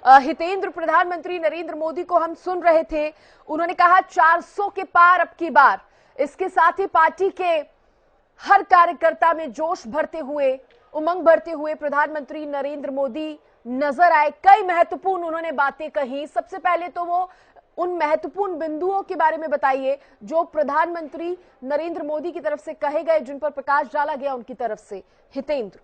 हितेंद्र प्रधानमंत्री नरेंद्र मोदी को हम सुन रहे थे। उन्होंने कहा 400 के पार अब की बार। इसके साथ ही पार्टी के हर कार्यकर्ता में जोश भरते हुए, उमंग भरते हुए प्रधानमंत्री नरेंद्र मोदी नजर आए। कई महत्वपूर्ण उन्होंने बातें कही। सबसे पहले तो वो उन महत्वपूर्ण बिंदुओं के बारे में बताइए जो प्रधानमंत्री नरेंद्र मोदी की तरफ से कहे गए, जिन पर प्रकाश डाला गया उनकी तरफ से। हितेंद्र।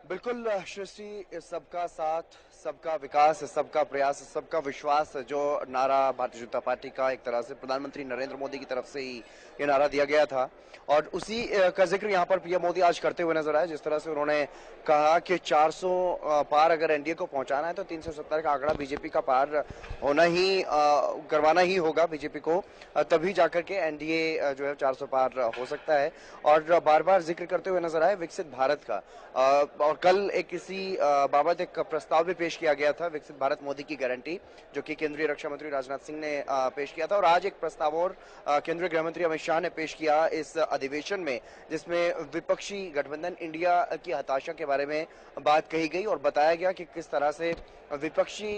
बिल्कुल सृष्टि, सबका साथ, सबका विकास, सबका प्रयास, सबका विश्वास जो नारा भारतीय जनता पार्टी का एक तरह से प्रधानमंत्री नरेंद्र मोदी की तरफ से ही ये नारा दिया गया था और उसी का जिक्र यहाँ पर पीएम मोदी आज करते हुए नजर आए। जिस तरह से उन्होंने कहा कि 400 पार अगर एनडीए को पहुंचाना है तो 370 का आंकड़ा बीजेपी का पार होना ही करवाना ही होगा बीजेपी को, तभी जाकर के एनडीए जो है 400 पार हो सकता है। और बार बार जिक्र करते हुए नजर आए विकसित भारत का, और कल एक इसी बाबत एक प्रस्ताव भी पेश किया गया था, विकसित भारत मोदी की गारंटी, जो कि केंद्रीय रक्षा मंत्री राजनाथ सिंह ने पेश किया था। और आज एक प्रस्ताव और केंद्रीय गृह मंत्री अमित शाह ने पेश किया इस अधिवेशन में, जिसमें विपक्षी गठबंधन इंडिया की हताशा के बारे में बात कही गई और बताया गया कि किस तरह से विपक्षी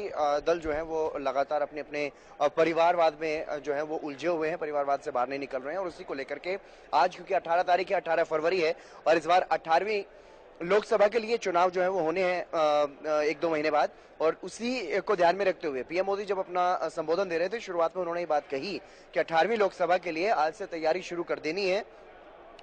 दल जो है वो लगातार अपने अपने परिवारवाद में जो है वो उलझे हुए हैं, परिवारवाद से बाहर नहीं निकल रहे हैं। और उसी को लेकर के आज, क्योंकि 18 तारीख है, 18 फरवरी है और इस बार 18वीं लोकसभा के लिए चुनाव जो है वो होने हैं एक दो महीने बाद, और उसी को ध्यान में रखते हुए पीएम मोदी जब अपना संबोधन दे रहे थे, शुरुआत में उन्होंने ये बात कही कि 18वीं लोकसभा के लिए आज से तैयारी शुरू कर देनी है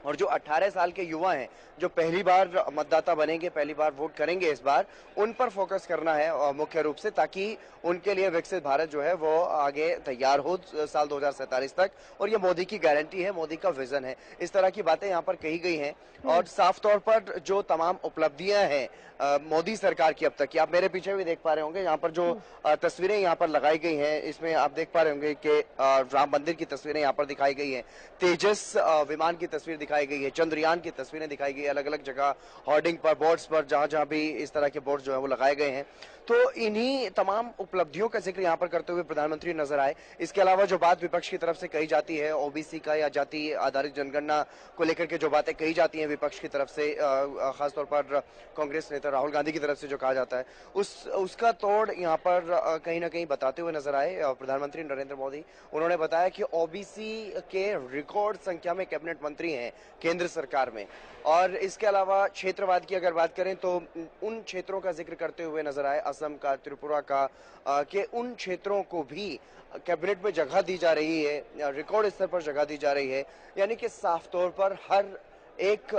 और जो 18 साल के युवा हैं, जो पहली बार मतदाता बनेंगे, पहली बार वोट करेंगे इस बार, उन पर फोकस करना है मुख्य रूप से, ताकि उनके लिए विकसित भारत जो है वो आगे तैयार हो साल 2047 तक। और ये मोदी की गारंटी है, मोदी का विजन है। इस तरह की बातें यहाँ पर कही गई हैं और साफ तौर पर जो तमाम उपलब्धियां हैं मोदी सरकार की अब तक की, आप मेरे पीछे भी देख पा रहे होंगे, यहाँ पर जो तस्वीरें यहाँ पर लगाई गई हैं, इसमें आप देख पा रहे होंगे कि राम मंदिर की तस्वीरें यहाँ पर दिखाई गई हैं, तेजस विमान की तस्वीर दिखाई गई है, चंद्रयान की तस्वीरें दिखाई गई, अलग अलग जगह होर्डिंग पर, बोर्ड्स पर, जहां जहां भी इस तरह के बोर्ड जो है वो लगाए गए हैं। तो इन्हीं तमाम उपलब्धियों का जिक्र यहाँ पर करते हुए प्रधानमंत्री नजर आए। इसके अलावा जो बात विपक्ष की तरफ से कही जाती है, ओबीसी का या जाति आधारित जनगणना को लेकर के जो बातें कही जाती हैं विपक्ष की तरफ से, खासतौर पर कांग्रेस नेता राहुल गांधी की तरफ से जो कहा जाता है, उसका तोड़ यहाँ पर कहीं ना कहीं बताते हुए नजर आए प्रधानमंत्री नरेंद्र मोदी। उन्होंने बताया कि ओबीसी के रिकॉर्ड संख्या में कैबिनेट मंत्री हैं केंद्र सरकार में, और इसके अलावा क्षेत्रवाद की अगर बात करें तो उन क्षेत्रों का जिक्र करते हुए नजर आए, असम का, त्रिपुरा का, के उन क्षेत्रों को भी कैबिनेट में जगह दी जा रही है, रिकॉर्ड स्तर पर जगह दी जा रही है। यानी कि साफ तौर पर हर एक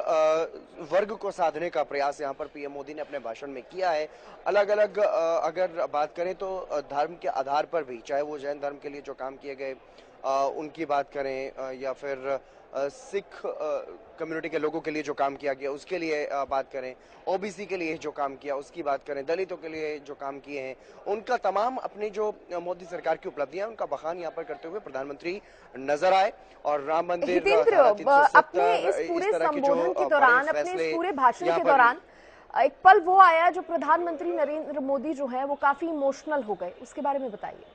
वर्ग को साधने का प्रयास यहाँ पर पीएम मोदी ने अपने भाषण में किया है। अलग अलग अगर बात करें तो धर्म के आधार पर भी, चाहे वो जैन धर्म के लिए जो काम किए गए उनकी बात करें, या फिर सिख कम्युनिटी के लोगों के लिए जो काम किया गया उसके लिए बात करें, ओबीसी के लिए जो काम किया उसकी बात करें, दलितों के लिए जो काम किए हैं, उनका तमाम अपनी जो मोदी सरकार की उपलब्धियां, उनका बखान यहाँ पर करते हुए प्रधानमंत्री नजर आए। और राम मंदिर, अपने इस पूरे संबोधन के दौरान, अपने इस पूरे भाषण के दौरान एक पल वो आया जो प्रधानमंत्री नरेंद्र मोदी जो है वो काफी इमोशनल हो गए, उसके बारे में बताइए।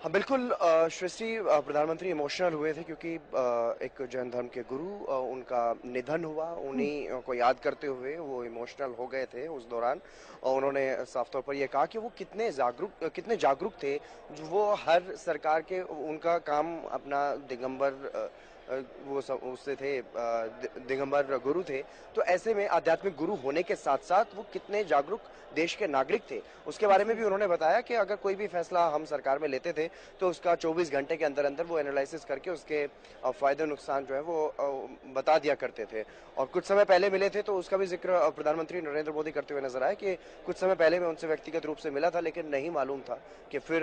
हाँ बिल्कुल सृष्टि, प्रधानमंत्री इमोशनल हुए थे क्योंकि एक जैन धर्म के गुरु उनका निधन हुआ, उन्हीं को याद करते हुए वो इमोशनल हो गए थे उस दौरान। और उन्होंने साफ तौर पर ये कहा कि वो कितने जागरूक थे, वो हर सरकार के, उनका काम अपना दिगंबर वो सब उससे थे, दिगंबर गुरु थे। तो ऐसे में आध्यात्मिक गुरु होने के साथ साथ वो कितने जागरूक देश के नागरिक थे, उसके बारे में भी उन्होंने बताया कि अगर कोई भी फैसला हम सरकार में लेते थे तो उसका 24 घंटे के अंदर अंदर वो एनालिसिस करके उसके फायदे नुकसान जो है वो बता दिया करते थे। और कुछ समय पहले मिले थे तो उसका भी जिक्र प्रधानमंत्री नरेंद्र मोदी करते हुए नजर आया कि कुछ समय पहले मैं उनसे व्यक्तिगत रूप से मिला था, लेकिन नहीं मालूम था कि फिर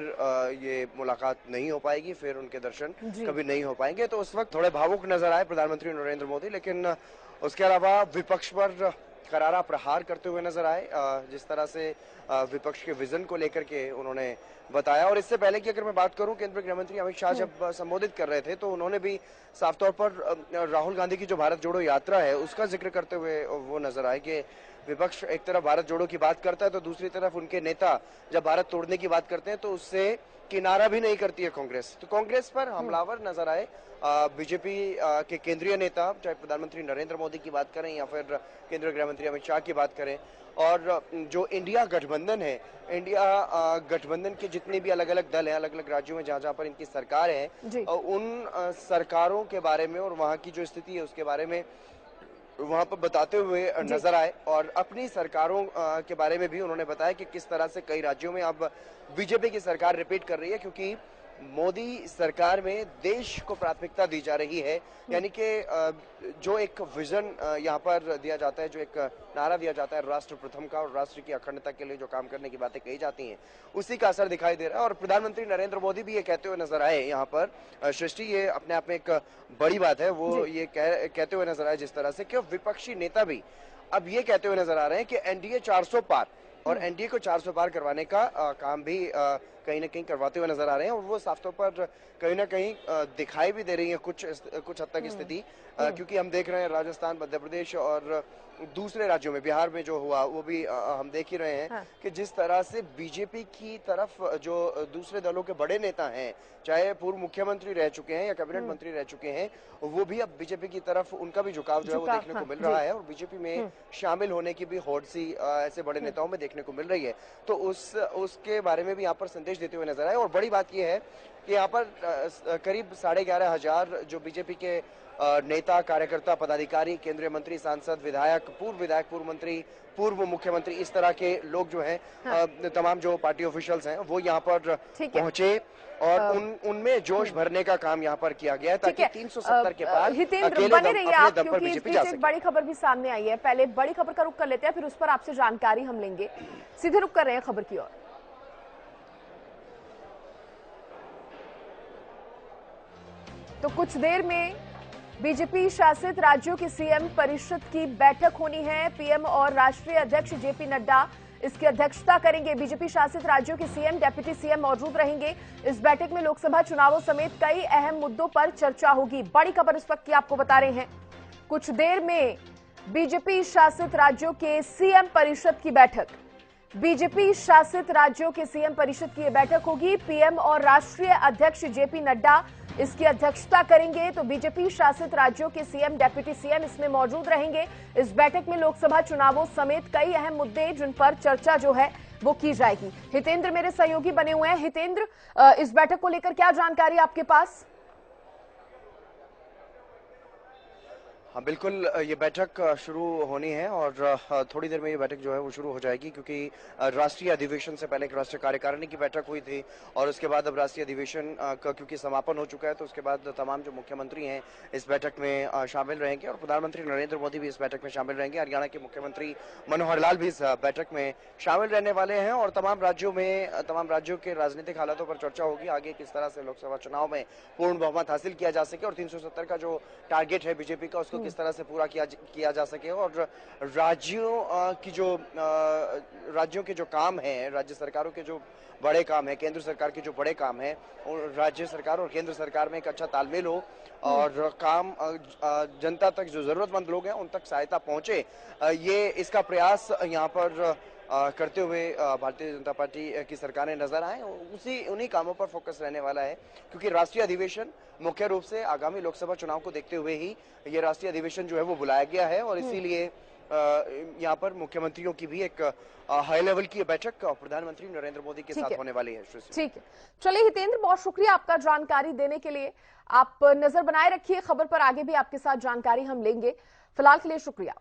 ये मुलाकात नहीं हो पाएगी, फिर उनके दर्शन कभी नहीं हो पाएंगे। तो उस वक्त थोड़े भावुक नजर आए प्रधानमंत्री नरेंद्र मोदी, लेकिन उसके अलावा विपक्ष पर करारा प्रहार करते हुए नजर आए, जिस तरह से विपक्ष के विजन को लेकर के उन्होंने बताया। और इससे पहले की अगर मैं बात करूं, केंद्रीय गृह मंत्री अमित शाह जब संबोधित कर रहे थे तो उन्होंने भी साफ तौर पर राहुल गांधी की जो भारत जोड़ो यात्रा है उसका जिक्र करते हुए वो नजर आए कि विपक्ष एक तरफ भारत जोड़ो की बात करता है तो दूसरी तरफ उनके नेता जब भारत तोड़ने की बात करते हैं तो उससे किनारा भी नहीं करती है कांग्रेस, तो कांग्रेस पर हमलावर नजर आए बीजेपी के केंद्रीय नेता, चाहे प्रधानमंत्री नरेंद्र मोदी की बात करें या फिर केंद्रीय गृह मंत्री अमित शाह की बात करें, और जो इंडिया गठबंधन है, इंडिया गठबंधन के जितने भी अलग अलग दल हैं, अलग अलग राज्यों में जहां जहां पर इनकी सरकार है, उन सरकारों के बारे में और वहां की जो स्थिति है उसके बारे में वहां पर बताते हुए नजर आए। और अपनी सरकारों के बारे में भी उन्होंने बताया कि किस तरह से कई राज्यों में अब बीजेपी की सरकार रिपीट कर रही है, क्योंकि मोदी सरकार में देश को प्राथमिकता दी जा रही है। यानी कि जो एक विजन यहाँ पर दिया जाता है, जो एक नारा दिया जाता है राष्ट्र प्रथम का और राष्ट्र की अखंडता के लिए जो काम करने की बातें कही जाती हैं, उसी का असर दिखाई दे रहा है। और प्रधानमंत्री नरेंद्र मोदी भी ये कहते हुए नजर आए यहाँ पर, सृष्टि, ये अपने आप में एक बड़ी बात है, वो ये कहते हुए नजर आए जिस तरह से कि विपक्षी नेता भी अब ये कहते हुए नजर आ रहे हैं कि एनडीए 400 पार, और एनडीए को 400 पार करवाने का काम भी कहीं ना कहीं करवाते हुए नजर आ रहे हैं। और वो साफ तौर पर कहीं ना कहीं दिखाई भी दे रही है कुछ हद तक स्थिति, क्योंकि हम देख रहे हैं राजस्थान, मध्य प्रदेश और दूसरे राज्यों में, बिहार में जो हुआ वो भी हम देख ही रहे हैं कि जिस तरह से बीजेपी की तरफ जो दूसरे दलों के बड़े नेता हैं, चाहे पूर्व मुख्यमंत्री रह चुके हैं या कैबिनेट मंत्री रह चुके हैं, वो भी अब बीजेपी की तरफ उनका भी झुकाव जो है वो देखने को मिल रहा है, और बीजेपी में शामिल होने की भी होड़ सी ऐसे बड़े नेताओं में देखने को मिल रही है। तो उसके बारे में भी यहाँ पर संदेश देते हुए नजर आए। और बड़ी बात यह है कि यहाँ पर करीब 11,500 जो बीजेपी के नेता, कार्यकर्ता, पदाधिकारी, केंद्रीय मंत्री, सांसद, विधायक, पूर्व मंत्री, पूर्व मुख्यमंत्री, इस तरह के लोग जो हैं, तमाम जो पार्टी ऑफिशियल्स हैं, वो यहाँ पर पहुंचे और उनमें जोश भरने का काम यहाँ पर किया गया है, ताकि 370 के पार हितेंद्र बने रहिए आप, क्योंकि इस बीच एक बड़ी खबर भी सामने आई है। पहले बड़ी खबर का रुख कर लेते हैं, फिर उस पर आपसे जानकारी हम लेंगे। सीधे रुख कर रहे हैं खबर की ओर। तो कुछ देर में बीजेपी शासित राज्यों की सीएम परिषद की बैठक होनी है। पीएम और राष्ट्रीय अध्यक्ष जेपी नड्डा इसकी अध्यक्षता करेंगे। बीजेपी शासित राज्यों के सीएम, डिप्टी सीएम मौजूद रहेंगे। इस बैठक में लोकसभा चुनावों समेत कई अहम मुद्दों पर चर्चा होगी। बड़ी खबर इस वक्त की आपको बता रहे हैं। कुछ देर में बीजेपी शासित राज्यों के सीएम परिषद की बैठक, बीजेपी शासित राज्यों के सीएम परिषद की यह बैठक होगी। पीएम और राष्ट्रीय अध्यक्ष जेपी नड्डा इसकी अध्यक्षता करेंगे। तो बीजेपी शासित राज्यों के सीएम, डिप्टी सीएम इसमें मौजूद रहेंगे। इस बैठक में लोकसभा चुनावों समेत कई अहम मुद्दे जिन पर चर्चा जो है वो की जाएगी। हितेंद्र मेरे सहयोगी बने हुए हैं। हितेंद्र, इस बैठक को लेकर क्या जानकारी आपके पास? हाँ बिल्कुल, ये बैठक शुरू होनी है और थोड़ी देर में ये बैठक जो है वो शुरू हो जाएगी, क्योंकि राष्ट्रीय अधिवेशन से पहले एक राष्ट्रीय कार्यकारिणी की बैठक हुई थी और उसके बाद अब राष्ट्रीय अधिवेशन का क्योंकि समापन हो चुका है, तो उसके बाद तमाम जो मुख्यमंत्री हैं इस बैठक में शामिल रहेंगे और प्रधानमंत्री नरेंद्र मोदी भी इस बैठक में शामिल रहेंगे। हरियाणा के मुख्यमंत्री मनोहर लाल भी इस बैठक में शामिल रहने वाले हैं और तमाम राज्यों के राजनीतिक हालातों पर चर्चा होगी। आगे किस तरह से लोकसभा चुनाव में पूर्ण बहुमत हासिल किया जा सके और 370 का जो टारगेट है बीजेपी का, उसको किस तरह से पूरा किया जा सके, और राज्यों के जो काम है, राज्य सरकारों के जो बड़े काम है, केंद्र सरकार के जो बड़े काम है, और राज्य सरकार और केंद्र सरकार में एक अच्छा तालमेल हो और काम जनता तक, जो जरूरतमंद लोग हैं उन तक सहायता पहुंचे, ये इसका प्रयास यहाँ पर करते हुए भारतीय जनता पार्टी की सरकारें नजर आए। उन्हीं कामों पर फोकस रहने वाला है, क्योंकि राष्ट्रीय अधिवेशन मुख्य रूप से आगामी लोकसभा चुनाव को देखते हुए ही ये राष्ट्रीय अधिवेशन जो है वो बुलाया गया है और इसीलिए यहाँ पर मुख्यमंत्रियों की भी एक हाई लेवल की बैठक प्रधानमंत्री नरेंद्र मोदी के साथ होने वाली है। ठीक है, चलिए हितेंद्र, बहुत शुक्रिया आपका जानकारी देने के लिए। आप नजर बनाए रखिए खबर पर, आगे भी आपके साथ जानकारी हम लेंगे। फिलहाल के लिए शुक्रिया।